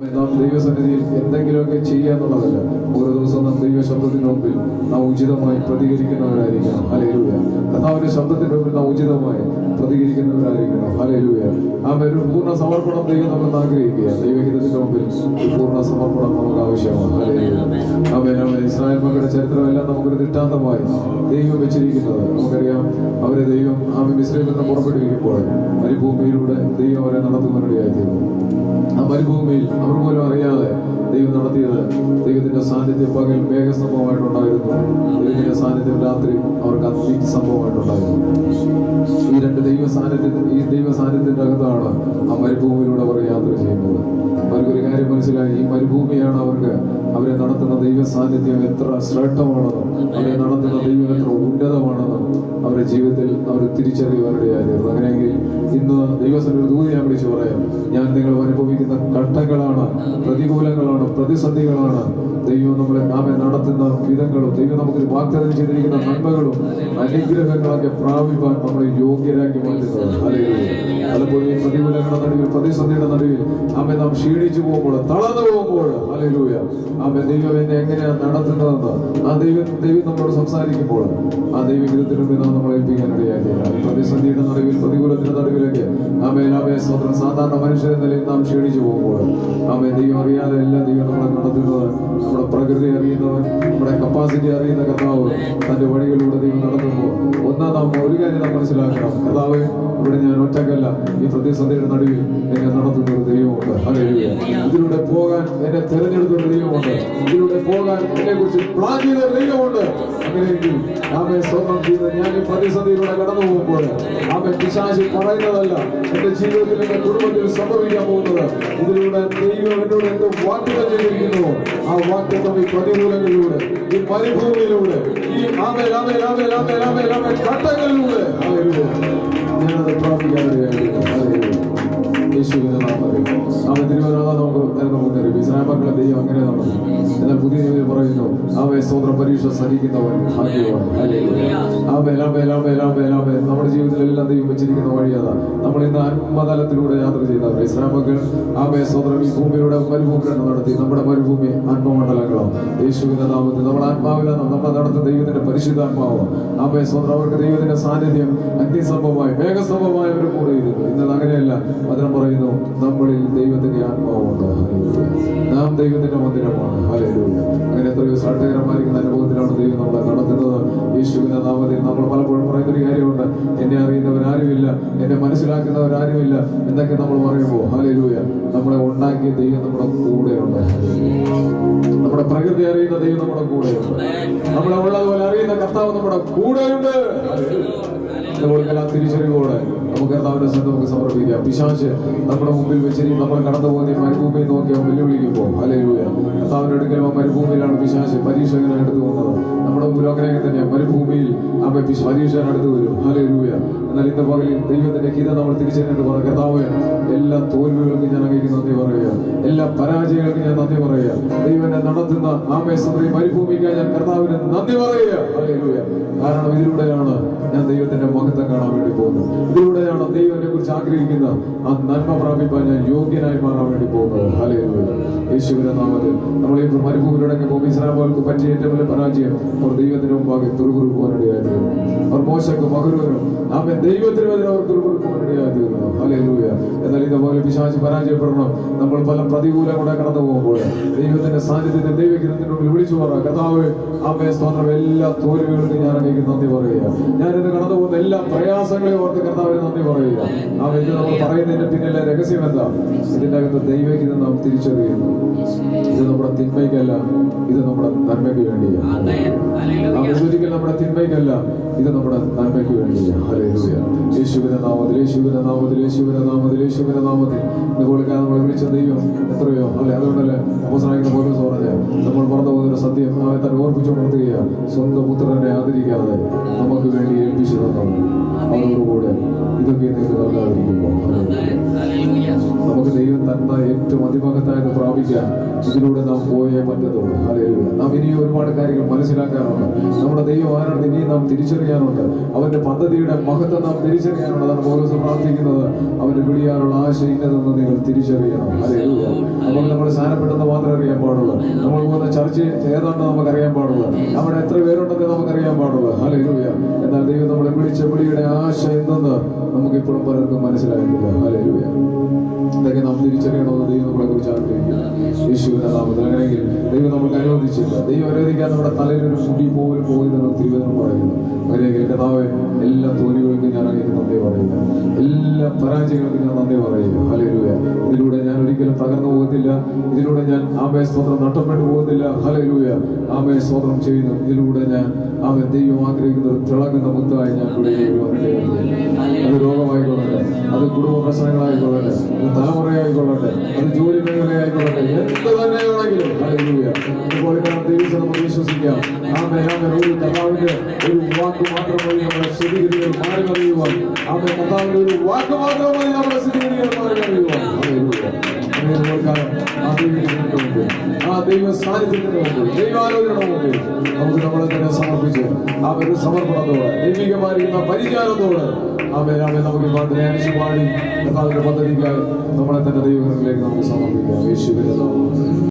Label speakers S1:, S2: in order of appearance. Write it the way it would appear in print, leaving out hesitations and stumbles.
S1: നാം ദൈവസന്നിധിയിൽ എന്തെങ്കിലുമൊക്കെ ചെയ്യാന്നുള്ളതല്ല. ഓരോ ദിവസവും നാം ദൈവ ശബ്ദത്തിന് മുമ്പിൽ നാം ഉചിതമായി പ്രതികരിക്കുന്നവരായിരിക്കണം. ഹല്ലേലൂയ. കർത്താവിന്റെ ശബ്ദത്തിന് മുമ്പിൽ നാം ഉചിതമായി പ്രതികരിക്കുന്നവരായിരിക്കണം. ഹല്ലേലൂയ. ഒരു പൂർണ്ണ സമർപ്പണം ദൈവം നമ്മൾ ആഗ്രഹിക്കുക. ദൈവഹിതത്തിന്റെ മുമ്പിൽ പൂർണ്ണ സമർപ്പണം നമുക്ക് ആവശ്യമാണ്. ഹല്ലേലൂയ. ഇസ്രായേൽ മക്കളുടെ ചരിത്രമെല്ലാം നമുക്കൊരു ദൃഷ്ടാന്തമായി ദൈവം വെച്ചിരിക്കുന്നത് നമുക്കറിയാം. അവരെ ദൈവം മിസ്രയീമിൽ നിന്ന് പുറപ്പെടുവിക്കുമ്പോൾ മരുഭൂമിയിലൂടെ ദൈവം അവരെ നടത്തുന്നതിനിടയായിത്തീർന്നു. ആ മരുഭൂമിയിൽ അവർ പോലും അറിയാതെ ദൈവം നടത്തിയത് ദൈവത്തിന്റെ സാന്നിധ്യം പകൽ മേഘസ്തംഭമായിട്ടുണ്ടായിരുന്നു. ദൈവത്തിന്റെ സാന്നിധ്യം രാത്രി അവർക്ക് അഗ്നി സംഭവമായിട്ടുണ്ടായിരുന്നു. ഈ രണ്ട് ദൈവ സാന്നിധ്യത്തിന്റെ അകത്താണ് ആ മരുഭൂമിയിലൂടെ അവർ യാത്ര ചെയ്യുന്നത്. അവർക്കൊരു കാര്യം മനസ്സിലായി, ഈ മരുഭൂമിയാണ് അവരെ നടത്തുന്ന ദൈവ സാന്നിധ്യം എത്ര ശ്രേഷ്ഠമാണെന്നും അവരെ നടത്തുന്ന ദൈവം എത്ര ഉന്നതമാണെന്നും അവരുടെ ജീവിതത്തിൽ അവർ തിരിച്ചറിയുവാനിടയായിരുന്നു. അങ്ങനെയെങ്കിൽ ഇന്ന് ദൈവത്തിന്റെ ഒരു ദൂത് ഞാൻ വിളിച്ചു പറയാം. ഞാൻ നിങ്ങൾ അനുഭവിക്കുന്ന ഘട്ടങ്ങളാണ്, പ്രതികൂലങ്ങളാണ്, പ്രതിസന്ധികളാണ് ദൈവം നാമെ നടത്തുന്ന വിധങ്ങളും ദൈവം നമുക്ക് വാഗ്ദാനം ചെയ്തിരിക്കുന്ന നന്മകളും അനുഗ്രഹങ്ങളൊക്കെ പ്രാപിപ്പാൻ നമ്മളെ യോഗ്യരാക്കി മാറ്റുന്നത്. പലപ്പോഴും ഈ പ്രതികൂലങ്ങളുടെ നടുവിൽ, പ്രതിസന്ധിയുടെ നടുവിൽ നാം ക്ഷീണിച്ചു പോകുമ്പോൾ, തളർന്നു പോകുമ്പോൾ ദൈവം എന്നെ എങ്ങനെയാണ് നടത്തുന്നതെന്ന് ദൈവം നമ്മളോട് സംസാരിക്കുമ്പോൾ ആ ദൈവഗീതത്തിന് മുമ്പിൽ നമ്മളെ ഏൽപ്പിക്കാനിടയാക്കില്ല. പ്രതിസന്ധിയുടെ നടുവിൽ, പ്രതികൂലത്തിന്റെ നടുവിലൊക്കെ സ്വന്തം സാധാരണ മനുഷ്യരെ നിലയിൽ നാം ക്ഷീണിച്ചു പോകുമ്പോൾ ദൈവം അറിയാതെ എല്ലാം ദൈവം നമ്മളെ നടത്തുന്നത്. നമ്മുടെ പ്രകൃതി അറിയുന്നവൻ, നമ്മുടെ കപ്പാസിറ്റി അറിയുന്ന കർത്താവ് തന്റെ വഴികളിലൂടെ ദൈവം നടത്തുമ്പോൾ നാം ഒരു കാര്യം നാം മനസ്സിലാക്കണം. കർത്താവ്, ഇവിടെ ഞാൻ ഒറ്റക്കല്ല. ഈ പ്രതിസന്ധിയുടെ നടുവിൽ എന്നെ നടത്തുന്ന ഒരു ദൈവമുണ്ട്. ഹല്ലേലൂയ. ഇതിലൂടെ പോകാൻ എന്നെ തെരഞ്ഞെടുത്തൊരു ദൈവമുണ്ട്. ഇതിലൂടെ പോകാൻ എന്നെ കുറിച്ച് പ്ലാൻ ചെയ്ത ദൈവമുണ്ട്. അങ്ങനെയെങ്കിൽ സ്വന്തം ചെയ്ത് ഞാൻ ഈ പ്രതിസന്ധിയിലൂടെ കടന്നു പോകുമ്പോൾ പിശാചി പറയുന്നതല്ല എന്റെ ജീവിതത്തിൽ, എന്റെ കുടുംബത്തിൽ സംഭവിക്കാൻ പോകുന്നത്. ഇതിലൂടെ ദൈവം എന്നോട് എന്ത് വാഗ്ദത്തം ചെയ്തിരിക്കുന്നു, ആ വാഗ്ദത്തം ഈ പ്രതികൂലങ്ങളിലൂടെ, ഈ മരുഭൂമിയിലൂടെ, ഈ ഘട്ടങ്ങളിലൂടെ ഞാനത് പ്രാപിക്കാതിരിക്കുകയാണ്. യേശുവിന്റെ നാമത്തിൽ തിരുവനന്തപുരം നമുക്ക് നൽകുന്ന മുന്നറിയിപ്പ്. ഇസ്രായേൽ മക്കളെ ദൈവം അങ്ങനെ നടന്നു. എന്നാൽ പുതിയ നിയമത്തിൽ പറയുന്നു, സ്തോത്ര പരീക്ഷ സഹിക്കുന്നവൻ ഭാഗ്യവാൻ. നമ്മുടെ ജീവിതത്തിലെല്ലാം ദൈവം വെച്ചിരിക്കുന്ന വഴി അതാ. നമ്മൾ ഇന്ന് ആത്മതലത്തിലൂടെ യാത്ര ചെയ്യുന്നവർ ഇസ്രായേൽ മക്കൾ സ്തോത്രം ഈ ഭൂമിയിലൂടെ മരുഭൂമിയാണ് നടത്തി. നമ്മുടെ മരുഭൂമി ആത്മമണ്ഡലങ്ങളോ യേശുവിന്റെ നാമത്തിൽ നമ്മുടെ ആത്മാവിലാണ് നമ്മളെ നടത്തുന്ന ദൈവത്തിന്റെ പരിശുദ്ധാത്മാവോ സ്തോത്രം. അവർക്ക് ദൈവത്തിന്റെ സാന്നിധ്യം അഗ്നിസ്തംഭമായി, മേഘസ്തംഭമായി അവർ കൂടെ ഇരുന്നു. ഇന്നത് അങ്ങനെയല്ല. വചനം പറയുന്നു, നമ്മളിൽ ദൈവത്തിന്റെ ആത്മാവുണ്ട്. നാം ദൈവത്തിന്റെ മന്ദിരമാണ്. ഹല്ലേലൂയ. അങ്ങനെ എത്രയോ സാക്ഷരമായിരിക്കുന്ന അനുഭവത്തിലാണ് ദൈവം നമ്മളെ നടത്തുന്നത്. യേശുവിന്റെ നാമത്തിൽ നമ്മൾ പലപ്പോഴും പറയുന്നൊരു കാര്യമുണ്ട്, എന്നെ അറിയുന്നവരാരുമില്ല, എന്നെ മനസ്സിലാക്കുന്നവരാരുമില്ല എന്നൊക്കെ നമ്മൾ പറയുമ്പോൾ ഹല്ലേലൂയ, നമ്മളെ ഉണ്ടാക്കിയ ദൈവം നമ്മുടെ കൂടെയുണ്ട്. നമ്മുടെ പ്രകൃതി അറിയുന്ന ദൈവം നമ്മുടെ കൂടെയുണ്ട്. നമ്മളെ ഉള്ളതുപോലെ അറിയുന്ന കർത്താവ് നമ്മുടെ കൂടെയുണ്ട്. ഇതുപോലെല്ലാം തിരിച്ചറിവോടെ നമുക്ക് കർത്താവിന്റെ സ്വന്തം നമുക്ക് സമർപ്പിക്കാം. പിശാച് നമ്മുടെ മുമ്പിൽ വെച്ചിരി നമ്മൾ കടന്നു പോകുന്ന മരുഭൂമിയിൽ നോക്കി അവൻ വെല്ലുവിളിക്കുമ്പോൾ ഹല്ലേലൂയ, കർത്താവിന്റെ അടുക്കൽ മരുഭൂമിയിലാണ് പിശാച് പരീക്ഷകനെ എടുത്തു പോകുന്നത്. നമ്മുടെ പുരോഗ്രഹം തന്നെയാണ് മരുഭൂമിയിൽ പരീക്ഷകൻ അടുത്ത് വരും. ഹല്ലേലൂയ. എന്നാൽ ഇന്ന് പകലിൽ ദൈവത്തിന്റെ ഹിതം നമ്മൾ തിരിച്ചറിഞ്ഞിട്ട് പറയാം, കർത്താവ് എല്ലാ തോൽവികൾക്കും ഞാൻ അങ്ങേക്ക് നന്ദി പറയുക, എല്ലാ പരാജയങ്ങൾക്കും ഞാൻ നന്ദി പറയുക. ദൈവനെ നടത്തുന്ന മരുഭൂമിക്കായി ഞാൻ കർത്താവിന് നന്ദി പറയുക. ഹല്ലേലൂയ. കാരണം ഇതിലൂടെയാണ് ഞാൻ ദൈവത്തിന്റെ മഹത്വം കാണാൻ വേണ്ടി പോകുന്നത്. ഇതിലൂടെയാണ് ദൈവത്തെ കുറിച്ച് ആഗ്രഹിക്കുന്ന ആ നന്മ പ്രാപിപ്പാൻ ഞാൻ യോഗ്യനായി മാറാൻ വേണ്ടി പോകുന്നത്. ഹല്ലേലൂയ. യേശുവിന്റെ നാമത്തിൽ നമ്മൾ ഈ മരുഭൂമിയിലൂടെ പോകുമ്പോൾ ഇസ്രായേൽക്ക് പറ്റിയ ഏറ്റവും വലിയ പരാജയം അവർ ദൈവത്തിന് മുമ്പാകെ തുറുകുറുക്കുവാനിടയായിരുന്നു. അവർ മോശക്കും മകരവനും ദൈവത്തിനുമെതിരെ അവർ തുറുകുറുക്കുവാനിടയായിരുന്നു. ഹല്ലേലൂയ. എന്നാൽ ഇതുപോലെ പിശാച് പരാജയപ്പെടണം. നമ്മൾ പല പ്രതികൂലങ്ങളെ കടന്നു പോകുമ്പോൾ ദൈവത്തിന്റെ സാന്നിധ്യത്തിൽ ദൈവഹിതത്തിന്റെ മുമ്പിൽ വിളിച്ചു പറയാം, കർത്താവ് സ്തോത്രം, എല്ലാ തോൽവികൾക്കും ഞാൻ അങ്ങേക്ക് നന്ദി പറയുക. ഞാനിന്ന് കടന്നു പോകുന്ന എല്ലാ പ്രയാസങ്ങളെയും ഓർത്ത് കർത്താവിന് നന്ദി പറയുക. ഇത് നമ്മൾ പറയുന്നതിന്റെ പിന്നിലെ രഹസ്യം എന്താ? ഇതിന്റെ അകത്ത് ദൈവഹിതം നാം തിരിച്ചറിയുന്നു. ഇത് നമ്മുടെ തിന്മയ്ക്കല്ല, ഇത് നമ്മുടെ നന്മയ്ക്ക് വേണ്ടിയാണ്. ഒരിക്കൽ നമ്മുടെ തിന്മയ്ക്കല്ല, ഇത് നമ്മുടെ നന്മയ്ക്ക് വേണ്ടിയാണ്. ഹല്ലേലൂയ. യേശുവിന്റെ നാമത്തിൽ, യേശുവിന്റെ നാമത്തിൽ, യേശുവിന്റെ നാമത്തിൽ, യേശുവിന്റെ നാമത്തിൽ ഇതുപോലെ നമ്മൾ വിളിച്ച ദൈവം എത്രയോ അല്ലെ. അതുകൊണ്ടല്ലേ അപ്പോസ്തലനായ പൗലോസ് പറഞ്ഞ നമ്മൾ മറന്നു പോകുന്നൊരു സത്യം തന്നെ ഓർപ്പിച്ചുകൊണ്ടിരിക്കുക, സ്വന്തം പുത്രനെ ആദരിക്കാതെ നമുക്ക് വേണ്ടി ഏൽപ്പിച്ചു തന്നത് അവരോടുകൂടെ ഇതൊക്കെ നിങ്ങൾക്ക് നൽകാതിരിക്കുമ്പോൾ നമുക്ക് ദൈവം തന്ന ഏറ്റവും അതിമഹത്തായത് പ്രാപിക്കാൻ ഇതിലൂടെ നാം പോയേ പറ്റത്തുള്ളൂ. ഹല്ലേലൂയ. നാം ഇനിയും ഒരുപാട് കാര്യങ്ങൾ മനസ്സിലാക്കാനുണ്ട്. നമ്മുടെ ദൈവം ആരാണെന്ന് ഇനിയും നാം തിരിച്ചറിയാനുണ്ട്. അവന്റെ പദ്ധതിയുടെ മഹത്വം നാം തിരിച്ചറിയാനുണ്ട്. അതാണ് പൗലോസ് പ്രാർത്ഥിക്കുന്നത്. അവന്റെ വിളിയാനുള്ള ആശ ഇന്നതെന്ന് നിങ്ങൾ തിരിച്ചറിയണം. ഹല്ലേലൂയ. അപ്പോൾ നമ്മൾ സ്ഥാനപ്പെട്ടെന്ന് മാത്രമേ അറിയാൻ പാടുള്ളൂ. നമ്മൾ പോകുന്ന ചർച്ച ഏതാണെന്ന് നമുക്കറിയാൻ പാടുള്ളൂ. അവിടെ എത്ര പേരുണ്ടെന്ന് നമുക്കറിയാൻ പാടുള്ളൂ. ഹല്ലേലൂയ. എന്നാൽ ദൈവം നമ്മളെ വിളിച്ച വിളിയുടെ ആശ എന്തെന്ന് നമുക്ക് ഇപ്പോഴും പലർക്കും മനസ്സിലായിട്ടില്ല. ഹല്ലേലൂയ. ഇതൊക്കെ നാം തിരിച്ചറിയണമെന്ന് ദൈവം നമ്മളെ കുറിച്ച് ആഗ്രഹിക്കുന്നു. യേശുവിന്റെ നാമത്തിൽ. അങ്ങനെയെങ്കിൽ ദൈവം നമുക്ക് അനുവദിച്ചില്ല. ദൈവം അനുവദിക്കാൻ നമ്മുടെ തലയിൽ ഒരു മുടി പോലും പോയില്ലെന്ന് തിരുവചനം പറയുന്നു. അങ്ങനെയെങ്കിൽ കർത്താവേ, എല്ലാ തോൽവികൾക്കും ഞാൻ അങ്ങേക്ക് നന്ദി പറയുന്നു. എല്ലാ പരാജയങ്ങൾക്കും ഞാൻ നന്ദി പറയുന്നു. ഹല്ലേലൂയ. ഇതിലൂടെ ഞാൻ ഒരിക്കലും തകർന്നു പോകത്തില്ല. ഇതിലൂടെ ഞാൻ സ്തോത്രം നഷ്ടപ്പെട്ടു പോകുന്നില്ല. ഹല്ലേലൂയ. സ്തോത്രം ചെയ്യുന്നു. ഇതിലൂടെ ഞാൻ ദൈവം ആഗ്രഹിക്കുന്ന ഒരു തിളങ്ങുന്ന മുത്തായി ഞാൻ അത് രോഗമായിക്കൊള്ളട്ടെ, അത് കുടുംബ പ്രശ്നങ്ങളായിക്കൊള്ളട്ടെ, അത് തലമുറയായിക്കൊള്ളട്ടെ, അത് ജോലി മേഖലയായിക്കൊള്ളട്ടെ, എന്ത് തന്നെയാണെങ്കിലും ഹല്ലേലൂയ. ഇപ്പോൾ ദൈവത്തെ നമുക്ക് വിശ്വസിക്കാം. ഒരു കർത്താവിന്റെ ഒരു വാക്ക് മാത്രം മതി നമ്മുടെ സ്ഥിതിഗതികൾ മാറി മറിയുവാൻ. കർത്താവിന്റെ ഒരു വാക്ക് മാത്രം മതി നമ്മുടെ സ്ഥിതിഗതികൾ മാറി മറിയുവാൻ. ഹല്ലേലൂയ. ആ ദൈവ സാന്നിധ്യത്തിന് മുമ്പ്, ദൈവാലോചനയുടെ മുമ്പിൽ നമുക്ക് നമ്മളെ തന്നെ സമർപ്പിച്ച് ഒരു സമർപ്പണത്തോടെ, ദൈവികമായിരിക്കുന്ന പരിചാരത്തോടെ നമുക്ക് പാട്ട് ധ്യാനിച്ച് പാടി കർത്താവിന്റെ പദ്ധതിക്കായി നമ്മളെ തന്നെ ദൈവങ്ങളിലേക്ക് നമുക്ക് സമർപ്പിക്കാം. യേശുവിന്റെ നാമത്തിൽ.